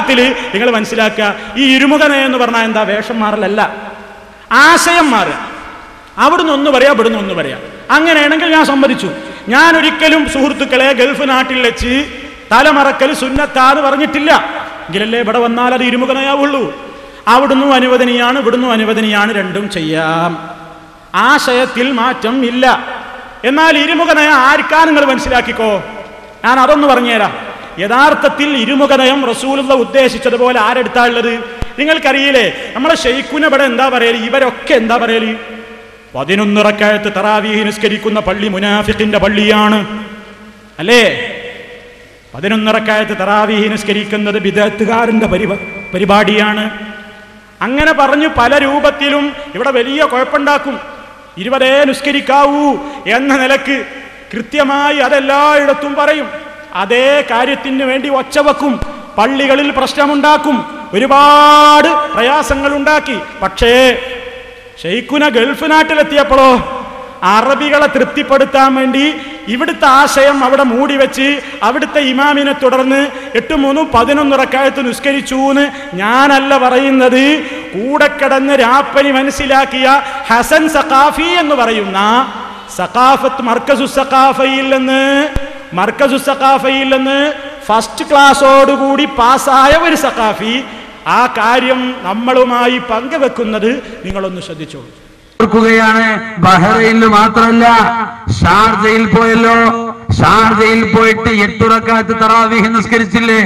യഥാർത്ഥത്തിൽ നിങ്ങൾ മനസ്സിലാക്കുക, ഈ ഇരുമുഖനയം എന്ന് പറഞ്ഞാൽ എന്താ? വേഷം മാറലല്ല, ആശയം മാറുക. അവിടുന്ന് ഒന്ന് പറയാം, ഇവിടുന്ന് ഒന്ന് പറയാം. അങ്ങനെയാണെങ്കിൽ ഞാൻ സമ്മതിച്ചു. ഞാൻ ഒരിക്കലും സുഹൃത്തുക്കളെ ഗൾഫ് നാട്ടിൽ വെച്ച് തലമറക്കൽ സുന്നത്താന്ന് പറഞ്ഞിട്ടില്ല. എങ്കിലല്ലേ ഇവിടെ വന്നാൽ അത് ഇരുമുഖനയാവുള്ളൂ. അവിടുന്ന് അനുവദനീയാണ്, ഇവിടുന്ന് അനുവദനീയാണ്, രണ്ടും ചെയ്യാം. ആശയത്തിൽ മാറ്റം ഇല്ല. എന്നാൽ ഇരുമുഖനയ ആർക്കാ നിങ്ങൾ മനസ്സിലാക്കിക്കോ. ഞാൻ അതൊന്ന് പറഞ്ഞുതരാം. യഥാർത്ഥത്തിൽ ഇരുമുഖനയം റസൂലുള്ള ഉദ്ദേശിച്ചതുപോലെ ആരെടുത്താ ഉള്ളത്? നിങ്ങൾക്കറിയില്ലേ, നമ്മളെ ശൈഖുന ഇവിടെ എന്താ പറയല്? ഇവരൊക്കെ എന്താ പറയല്? 11 റക്അത്ത് തറാവീഹ് നിസ്കരിക്കുന്ന പള്ളി മുനാഫിഖിന്റെ പള്ളിയാണ് അല്ലേ? 11 റക്അത്ത് തറാവീഹ് നിസ്കരിക്കുന്നത് ബിദ്അത്തുകാരന്റെ പരിപാടിയാണ്. അങ്ങനെ പറഞ്ഞു പല രൂപത്തിലും ഇവിടെ വലിയ കുഴപ്പമുണ്ടാക്കും. 20 നിസ്കരിക്കാവൂ എന്ന നിലക്ക് കൃത്യമായി അതെല്ലായിടത്തും പറയും. അതേ കാര്യത്തിന് വേണ്ടി ഒച്ചവെക്കും, പള്ളികളിൽ പ്രശ്നമുണ്ടാക്കും, ഒരുപാട് പ്രയാസങ്ങൾ ഉണ്ടാക്കി. പക്ഷേ ശൈഖുന ഗൾഫ് നാട്ടിലെത്തിയപ്പോഴോ അറബികളെ തൃപ്തിപ്പെടുത്താൻ വേണ്ടി ഇവിടുത്തെ ആശയം അവിടെ മൂടി വെച്ച് അവിടുത്തെ ഇമാമിനെ തുടർന്ന് 8-3 11 റക്അത്ത് നിസ്കരിച്ചു എന്ന് ഞാനല്ല പറയുന്നത്. കൂടെ കിടന്ന് രാപ്പനി മനസ്സിലാക്കിയ ഹസൻ സഖാഫി എന്ന് പറയുന്ന സഖാഫത്ത് മർക്കസു സഖാഫയിൽ നിന്ന് ഫസ്റ്റ് ക്ലാസ്സോടുകൂടി പാസ്സായ ഒരു സഖാഫി ആ കാര്യം നമ്മളുമായി പങ്കുവെക്കുന്നത് നിങ്ങളൊന്ന് ശ്രദ്ധിച്ചോളൂ. ബഹ്റൈനിൽ മാത്രമല്ല, ഷാർജയിൽ പോയല്ലോ. ഷാർജയിൽ പോയിട്ട് 8 റക്അത്ത് തറാവീഹ് നിസ്കരിച്ചില്ലേ?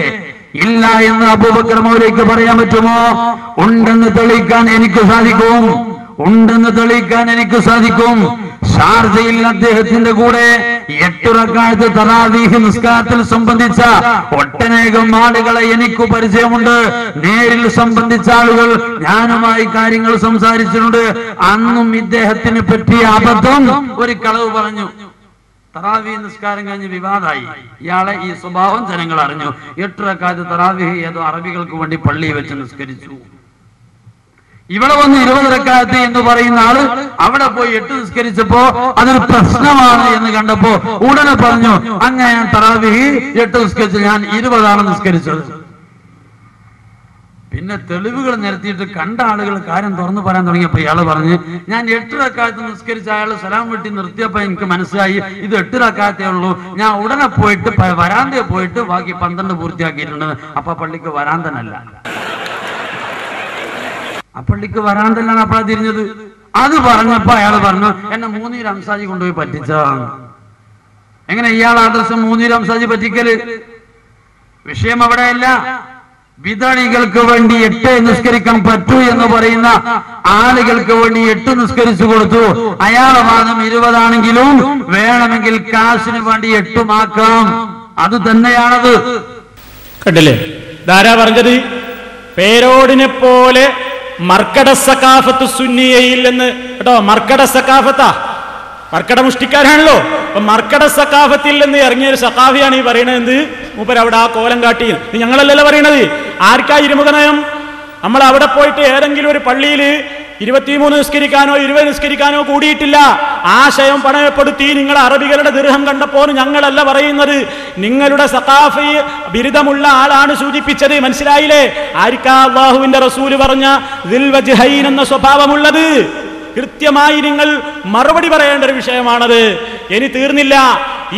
ഇല്ല എന്ന് അബൂബക്കർ മൗലവിക്ക് പറയാൻ പറ്റുമോ? ഉണ്ടെന്ന് തെളിയിക്കാൻ എനിക്ക് സാധിക്കും. ഷാർജയിൽ അദ്ദേഹത്തിന്റെ കൂടെ 8 റക്അത്ത് തറാവീഹ് നിസ്കാരത്തിൽ സംബന്ധിച്ച ഒട്ടനേകം ആളുകളെ എനിക്ക് പരിചയമുണ്ട്. നേരിൽ സംബന്ധിച്ച ആളുകൾ ഞാനുമായി കാര്യങ്ങൾ സംസാരിച്ചിട്ടുണ്ട്. അന്നും ഇദ്ദേഹത്തിന് പറ്റിയ അബദ്ധം, ഒരു കളവ് പറഞ്ഞു. തറാവീഹ് നിസ്കാരം കഴിഞ്ഞ് വിവാദമായി. ഇയാളെ ഈ സ്വഭാവം ജനങ്ങൾ അറിഞ്ഞു. 8 റക്അത്ത് തറാവീഹ് ഏതോ അറബികൾക്ക് വേണ്ടി പള്ളിയിൽ വെച്ച് നിസ്കരിച്ചു. ഇവിടെ വന്ന് 20 റക്അത്ത് എന്ന് പറയുന്ന ആള് അവിടെ പോയി 8 നിസ്കരിച്ചപ്പോ അതൊരു പ്രശ്നമാണ് എന്ന് കണ്ടപ്പോ ഉടനെ പറഞ്ഞു, അങ്ങനെ ഞാൻ തറാവീഹ് 8 നിസ്കരിച്ചു, ഞാൻ 20 നിസ്കരിച്ചത്. പിന്നെ തെളിവുകൾ നിരത്തിയിട്ട് കണ്ട ആളുകൾ കാര്യം തുറന്നു പറയാൻ തുടങ്ങിയപ്പോ ഇയാള് പറഞ്ഞ്, ഞാൻ 8 റക്അത്ത് നിസ്കരിച്ച അയാൾ സലാം വീട്ടി നിർത്തിയപ്പോ എനിക്ക് മനസ്സിലായി ഇത് 8 റക്അത്തേ ഉള്ളൂ. ഞാൻ ഉടനെ പോയിട്ട് വരാന്തയിൽ പോയിട്ട് ബാക്കി 12 പൂർത്തിയാക്കിയിട്ടുണ്ട്. അപ്പൊ പള്ളിക്ക് വരാന്തനല്ല, പള്ളിക്ക് വരാന്തല്ലാണ് അപ്പഴാ തിരിഞ്ഞത്. അത് പറഞ്ഞപ്പോ അയാൾ പറഞ്ഞു, എന്നെ മൂന്നീർ അംസാജി കൊണ്ടുപോയി പറ്റിച്ചതാണ്. എങ്ങനെ ഇയാൾ ആദർശം മൂന്നീർ അംസാജി പറ്റിക്കല്? വിഷയം അവിടെയല്ല. വിദാളികൾക്ക് വേണ്ടി 8 നിസ്കരിക്കാൻ പറ്റൂ എന്ന് പറയുന്ന ആളുകൾക്ക് വേണ്ടി 8 നിസ്കരിച്ചു കൊടുത്തു. അയാളെ വാദം 20 ആണെങ്കിലും വേണമെങ്കിൽ കാശിന് വേണ്ടി 8 ആക്കാം. അത് തന്നെയാണത്. കണ്ടില്ലേ ധാരാ പറഞ്ഞത്? പേരോടിനെ പോലെ മർക്കട സഖാഫത്ത് സുന്നിയയിൽ നിന്ന് കേട്ടോ. മർക്കട സഖാഫത്താ, മർക്കട മുഷ്ടിക്കാരാണല്ലോ. അപ്പൊ മർക്കട സഖാഫത്തിൽ നിന്ന് ഇറങ്ങിയൊരു സഖാഫിയാണ് ഈ പറയണത്. മൂപ്പര് അവിടെ ആ കോലം കാട്ടി. ഞങ്ങളല്ലല്ലോ പറയണത്. ആർക്കാ ഇരുമുഖനയം? നമ്മൾ അവിടെ പോയിട്ട് ഏതെങ്കിലും ഒരു പള്ളിയിൽ 23 നിസ്കരിക്കാനോ 20 നിസ്കരിക്കാനോ കൂടിയിട്ടില്ല. ആശയം പണയപ്പെടുത്തി നിങ്ങൾ അറബികളുടെ ദിർഹം കണ്ടപ്പോൾ ഞങ്ങളല്ല പറയുന്നത്, നിങ്ങളുടെ സഖാഫി ബിരുദമുള്ള ആളാണ് സൂചിപ്പിച്ചത്. മനസ്സിലായില്ലേ? ആർക്കാ അല്ലാഹുവിന്റെ റസൂല് പറഞ്ഞ ദിൽ വജ്ഹൈൻ എന്ന സ്വഭാവമുള്ളത്? കൃത്യമായി നിങ്ങൾ മറുപടി പറയേണ്ട ഒരു വിഷയമാണത്. ഇനി തീർന്നില്ല.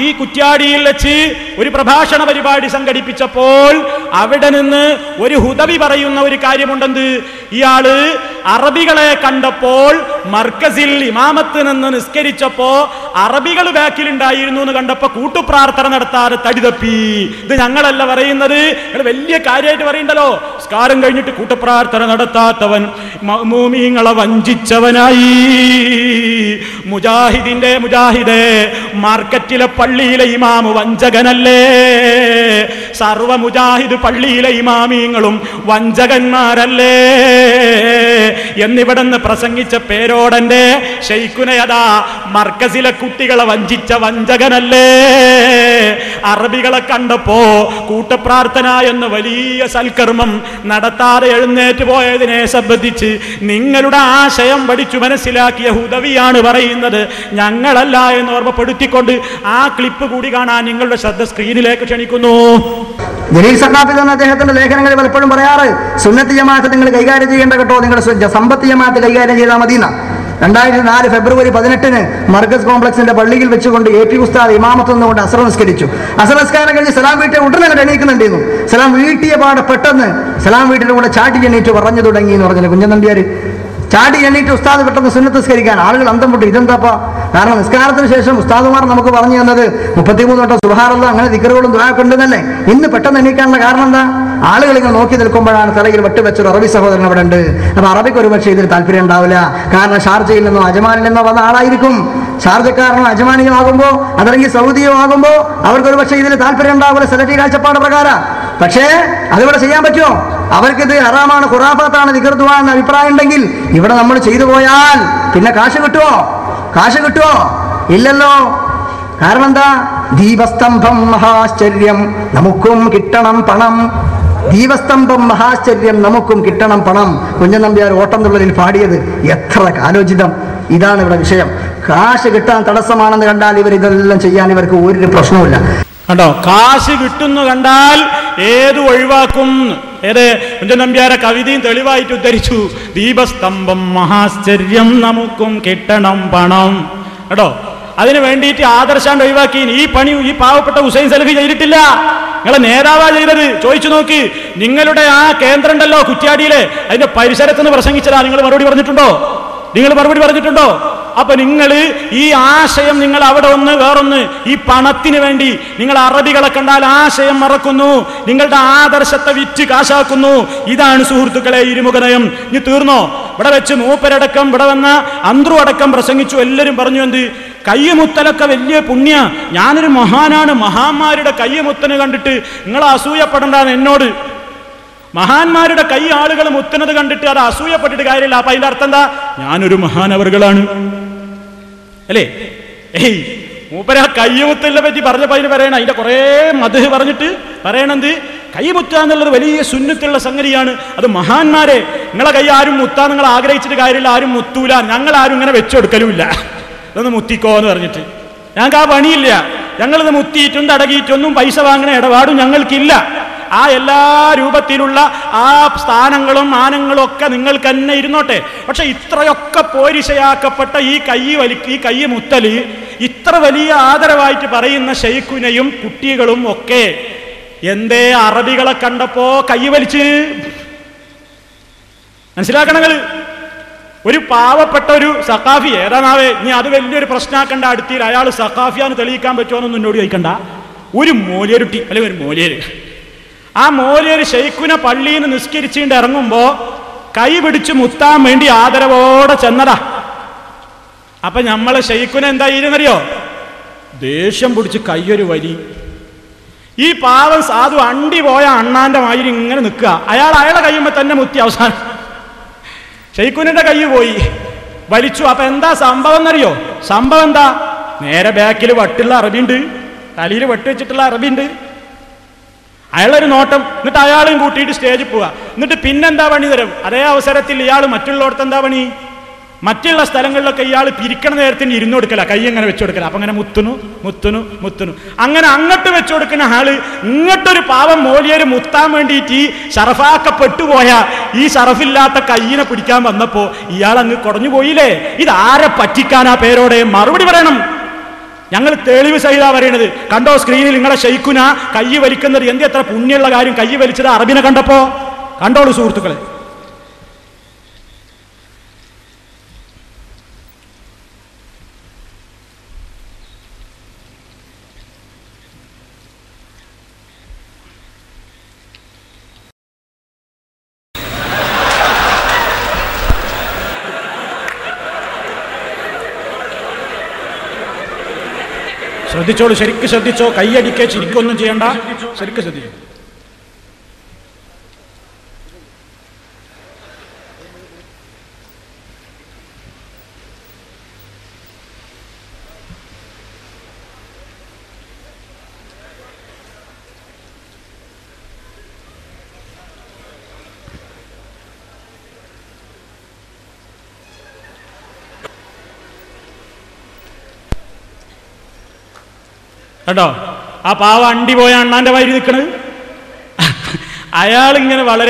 ഈ കുറ്റ്യാടിയിൽ വെച്ച് ഒരു പ്രഭാഷണ പരിപാടി സംഘടിപ്പിച്ചപ്പോൾ അവിടെ നിന്ന് ഒരു ഹുദവി പറയുന്ന ഒരു കാര്യമുണ്ടെന്ന്. ഇയാള് അറബികളെ കണ്ടപ്പോൾ മർക്കസിൽ ഇമാമത്ത് നിന്ന് നിസ്കരിച്ചപ്പോ അറബികൾ ബാക്കിലുണ്ടായിരുന്നു എന്ന് കണ്ടപ്പോ കൂട്ടുപ്രാർത്ഥന നടത്താതെ തടിതപ്പി. ഇത് ഞങ്ങളല്ല പറയുന്നത്, വലിയ കാര്യമായിട്ട് പറയണ്ടല്ലോ. സ്കാരം കഴിഞ്ഞിട്ട് കൂട്ടുപ്രാർത്ഥന നടത്താത്തവൻ മഅ്മൂമീങ്ങളെ വഞ്ചിച്ചവനായി. മുജാഹിദേ, മാർക്കറ്റിലെ പള്ളിയിലെ ഇമാമ് വഞ്ചകനല്ലേ? സർവ മുജാഹിദ് പള്ളിയിലെ ഇമാമീങ്ങളും വഞ്ചകന്മാരല്ലേ എന്നിവിടെന്ന് പ്രസംഗിച്ച പേരോടന്റെ ശൈഖുനയതാ മർക്കസിലെ കുട്ടികളെ വഞ്ചിച്ച വഞ്ചകനല്ലേ? അറബികളെ കണ്ടപ്പോ കൂട്ടപ്രാർത്ഥന എന്ന വലിയ സൽക്കർമ്മം നടത്താതെ എഴുന്നേറ്റ് പോയതിനെ സംബന്ധിച്ച് നിങ്ങളുടെ ആശയം പഠിച്ചു മനസ്സിലാക്കിയ ഹുദവിയാണ് പറയുന്നത്, ഞങ്ങളല്ല എന്ന് ഓർമ്മപ്പെടുത്തിക്കൊണ്ട് ആ ക്ലിപ്പ് കൂടി കാണാൻ നിങ്ങളുടെ ശ്രദ്ധ സ്ക്രീനിലേക്ക് ക്ഷണിക്കുന്നു. ജലീൽ സഖാഫി എന്ന അദ്ദേഹത്തിന്റെ ലേഖനങ്ങളിൽ പലപ്പോഴും പറയാറ്, സുന്നത്ത് ജമാഅത്ത് നിങ്ങൾ കൈകാര്യം ചെയ്യേണ്ട കേട്ടോ, നിങ്ങളുടെ സമ്പത്ത് ജമാഅത്ത് കൈകാര്യം ചെയ്താൽ മതിയെന്ന. 2004 ഫെബ്രുവരി 18 മർക്കസ് കോംപ്ലക്സിന്റെ പള്ളിയിൽ വെച്ചുകൊണ്ട് AP ഉസ്താദ് ഇമാമത്ത് നിന്നുകൊണ്ട് അസ്ർ നിസ്കരിച്ചു. അസ്ർ നിസ്കാരം കഴിഞ്ഞ് സലാം വീട്ടിൽ ഉടനെ എണീക്കുന്നുണ്ടായിരുന്നു. സലാം വീട്ടിയ പാടെ പെട്ടെന്ന് സലാം വീട്ടിന്റെ കൂടെ ചാട്ടി എണ്ണീറ്റ് പറഞ്ഞു തുടങ്ങി എന്ന് പറഞ്ഞില്ല കുഞ്ഞൻ നമ്പ്യാര്. ചാടി എണ്ണീറ്റ് ഉസ്താദ് പെട്ടെന്ന് സുന്നത്ത് നിസ്കരിക്കാൻ ആളുകൾ അന്തം വിട്ടു. ഇതെന്താപ്പാ? കാരണം നിസ്കാരത്തിന് ശേഷം ഉസ്താദുമാർ നമുക്ക് പറഞ്ഞു തന്നത് 33 വട്ടം സുബ്ഹാനല്ലാഹ് അങ്ങനെ ദിക്റുകളും ദുആയൊക്കെ ഉണ്ടെന്നല്ലേ. ഇന്ന് പെട്ടെന്ന് എണീക്കാനുള്ള കാരണം എന്താ? ആളുകൾ ഇങ്ങനെ നോക്കി നിൽക്കുമ്പോഴാണ് തലയിൽ വെട്ടുവെച്ചൊരു അറബി സഹോദരൻ അവിടെ ഉണ്ട്. അപ്പൊ അറബിക്ക് ഒരു പക്ഷേ ഇതിന് താല്പര്യം ഉണ്ടാവില്ല. കാരണം ഷാർജയിൽ നിന്നോ അജ്മാനിൽ നിന്നോ വന്ന ആളായിരിക്കും. ഷാർജക്കാരനോ അജ്മാനിയോ ആകുമ്പോൾ അതല്ലെങ്കിൽ സൗദിയോ ആകുമ്പോൾ അവർക്കൊരു പക്ഷേ ഇതിന് താല്പര്യം ഉണ്ടാവില്ല സലഫി കാഴ്ചപ്പാട് പ്രകാരം. പക്ഷേ അതിവിടെ ചെയ്യാൻ പറ്റുമോ? അവർക്കിത് ഹറാമാണ്, ഖുറാഫാത്താണ്, ദിക്ർ ദുആ എന്ന അഭിപ്രായം ഉണ്ടെങ്കിൽ ഇവിടെ നമ്മൾ ചെയ്തു പോയാൽ പിന്നെ കാശ് കിട്ടുമോ? കാശ് കിട്ടുമോ? ഇല്ലല്ലോ. കാരണം എന്താ? ദീപസ്തംഭം മഹാശ്ചര്യം, നമുക്കും കിട്ടണം പണം. ദീപസ്തംഭം മഹാശ്ചര്യം, നമുക്കും കിട്ടണം പണം. കുഞ്ഞൻ നമ്പ്യാർ ഓട്ടം തുള്ളലിൽ പാടിയത് എത്ര കാലോചിതം. ഇതാണ് ഇവിടെ വിഷയം. കാശ് കിട്ടാൻ തടസ്സമാണെന്ന് കണ്ടാൽ ഇവർ ഇതെല്ലാം ചെയ്യാൻ ഇവർക്ക് ഒരു പ്രശ്നവുമില്ല. കണ്ടോ, കാശ് കിട്ടുന്നു കണ്ടാൽ ഏത് ഒഴിവാക്കും. ഏത് കുഞ്ഞൻ നമ്പ്യാരെ കവിതയും തെളിവായിട്ട് ഉദ്ധരിച്ചു. ദീപസ്തംഭം മഹാശ്ചര്യം, നമുക്കും കിട്ടണം പണം. കേട്ടോ, അതിന് വേണ്ടിയിട്ട് ആദർശാണ്ട് ഒഴിവാക്കി. ഈ പണി ഈ പാവപ്പെട്ട ഹുസൈൻ സലഫി ചെയ്തിട്ടില്ല. നിങ്ങളെ നേതാവാ ചെയ്തത്. ചോദിച്ചു നോക്ക്. നിങ്ങളുടെ ആ കേന്ദ്രം ഉണ്ടല്ലോ കുറ്റ്യാടിയിലെ, അതിന്റെ പരിസരത്തുനിന്ന് പ്രസംഗിച്ചതാ. നിങ്ങൾ മറുപടി പറഞ്ഞിട്ടുണ്ടോ? നിങ്ങൾ മറുപടി പറഞ്ഞിട്ടുണ്ടോ? അപ്പൊ നിങ്ങൾ ഈ ആശയം നിങ്ങൾ അവിടെ ഒന്ന് വേറൊന്ന് ഈ പണത്തിന് വേണ്ടി നിങ്ങൾ അറബികളെ കണ്ടാൽ ആശയം മറക്കുന്നു, നിങ്ങളുടെ ആദർശത്തെ വിറ്റ് കാശാക്കുന്നു. ഇതാണ് സുഹൃത്തുക്കളെ ഇരുമുഖ നയം. ഇനി തീർന്നോ? ഇവിടെ വെച്ച് മൂപ്പരടക്കം ഇവിടെ വന്ന അന്ത്രു അടക്കം പ്രസംഗിച്ചു. എല്ലാവരും പറഞ്ഞു എന്ത് കയ്യമുത്തലൊക്കെ വലിയ പുണ്യ, ഞാനൊരു മഹാനാണ്, മഹാന്മാരുടെ കയ്യമുത്തന് കണ്ടിട്ട് നിങ്ങൾ അസൂയപ്പെടേണ്ടതാണ് എന്നോട്. മഹാന്മാരുടെ കൈ ആളുകൾ മുത്തുന്നത് കണ്ടിട്ട് അത് അസൂയപ്പെട്ടിട്ട് കാര്യമില്ല. അപ്പൊ അതിന്റെ അർത്ഥം എന്താ? ഞാനൊരു മഹാനവറുകളാണ് അല്ലേ? മൂപ്പര കയ്യമുത്തലിനെ പറ്റി പറഞ്ഞപ്പോ അതിന് പറയണം, അതിന്റെ കുറെ മദ്ഹ് പറഞ്ഞിട്ട് പറയണത് കൈമുത്ത എന്നുള്ളത് വലിയ സുന്നത്തുള്ള സംഗതിയാണ്. അത് മഹാന്മാരെ നിങ്ങളെ കൈ ആരും മുത്താൻ നിങ്ങൾ ആഗ്രഹിച്ചിട്ട് കാര്യമില്ല, ആരും മുത്തൂല, ഞങ്ങൾ ആരും ഇങ്ങനെ വെച്ചെടുക്കലുമില്ല. ഇതൊന്ന് മുത്തിക്കോ എന്ന് പറഞ്ഞിട്ട് ഞങ്ങൾക്ക് ആ പണിയില്ല. ഞങ്ങളിത് മുത്തിയിട്ടും തടകിയിട്ടൊന്നും പൈസ വാങ്ങണ ഇടപാടും ഞങ്ങൾക്കില്ല. ആ എല്ലാ രൂപത്തിലുള്ള ആ സ്ഥാനങ്ങളും മാനങ്ങളും ഒക്കെ നിങ്ങൾക്ക് തന്നെ ഇരുന്നോട്ടെ. പക്ഷെ ഇത്രയൊക്കെ പോരിശയാക്കപ്പെട്ട ഈ കൈ മുത്തല് ഇത്ര വലിയ ആദരവായിട്ട് പറയുന്ന ശൈഖുനെയും കുട്ടികളും ഒക്കെ എന്തേ അറബികളെ കണ്ടപ്പോ കൈ വലിച്ച്? മനസ്സിലാക്കണങ്ങൾ. ഒരു പാവപ്പെട്ട ഒരു സഖാഫി ഏതാണാവേ, ഇനി അത് വലിയൊരു പ്രശ്നമാക്കണ്ട. അടുത്തിൽ അയാൾ സഖാഫിയാന്ന് തെളിയിക്കാൻ പറ്റുമോന്നൊന്നും എന്നോട് ചോദിക്കണ്ട. ഒരു മോലിയരുട്ടി അല്ലെങ്കിൽ ഒരു മോലിയര്, ആ മോലിയര് ശൈഖുനെ പള്ളിയിൽ നിന്ന് നിസ്കരിച്ചുകൊണ്ട് ഇറങ്ങുമ്പോ കൈ പിടിച്ച് മുത്താൻ വേണ്ടി ആദരവോടെ ചെന്നതാ. അപ്പൊ നമ്മളെ ശൈഖുനെ എന്താ ചെയ്യുന്നറിയോ? ദേഷ്യം പിടിച്ച് കയ്യൊരു വലി. ഈ പാവം സാധു അണ്ടി പോയ അണ്ണാന്റെ മാതിരി ഇങ്ങനെ നിൽക്കുക. അയാളെ കയ്യുമ്പോ തന്നെ മുത്തി. അവസാനം ശൈഖുനിന്റെ കൈ പോയി, വലിച്ചു. അപ്പൊ എന്താ സംഭവം എന്നറിയോ? സംഭവം എന്താ? നേരെ ബാക്കിൽ വട്ടുള്ള അറബിയുണ്ട്, തലയിൽ വെട്ട് വെച്ചിട്ടുള്ള അറബിയുണ്ട്. അയാളൊരു നോട്ടം, എന്നിട്ട് അയാളും കൂട്ടിയിട്ട് സ്റ്റേജിൽ പോവുക. എന്നിട്ട് പിന്നെന്താ പണി തരും? അതേ അവസരത്തിൽ ഇയാൾ മറ്റുള്ളവർക്ക് എന്താ പണി? മറ്റുള്ള സ്ഥലങ്ങളിലൊക്കെ ഇയാൾ പിരിക്കണ നേരത്തിന് ഇരുന്ന് കൊടുക്കല, കൈ അങ്ങനെ വെച്ചു കൊടുക്കല. അപ്പൊ അങ്ങനെ മുത്തുന്നു. അങ്ങനെ അങ്ങോട്ട് വെച്ചു കൊടുക്കുന്ന ആള് ഇങ്ങോട്ടൊരു പാവം മോലിയൊരു മുത്താൻ വേണ്ടിയിട്ട് ഈ ഷറഫാക്കപ്പെട്ടുപോയ ഈ ഷറഫില്ലാത്ത കയ്യിനെ പിടിക്കാൻ വന്നപ്പോ ഇയാൾ അങ്ങ് കുറഞ്ഞു പോയില്ലേ? ഇതാരെ പറ്റിക്കാനാ പേരോടെ? മറുപടി പറയണം. ഞങ്ങൾ തെളിവ് സഹിതാ പറയണത്. കണ്ടോ സ്ക്രീനിൽ നിങ്ങളെ ശൈഖുന കൈ വലിക്കുന്നത്? എത്ര പുണ്യമുള്ള കാര്യം. കൈ വലിച്ചത് അറബിനെ കണ്ടപ്പോ. കണ്ടോളൂ സുഹൃത്തുക്കളെ. ശ്രദ്ധിച്ചോളൂ, ശരിക്കും ശ്രദ്ധിച്ചോ. കൈയടിക്കേ ചിരിക്കൊന്നും ചെയ്യണ്ട, ശരിക്കും ശ്രദ്ധിച്ചോ. കേട്ടോ, ആ പാവ അണ്ടി പോയ അണ്ണാന്റെ വയറി നിൽക്കണത്. അയാളിങ്ങനെ വളരെ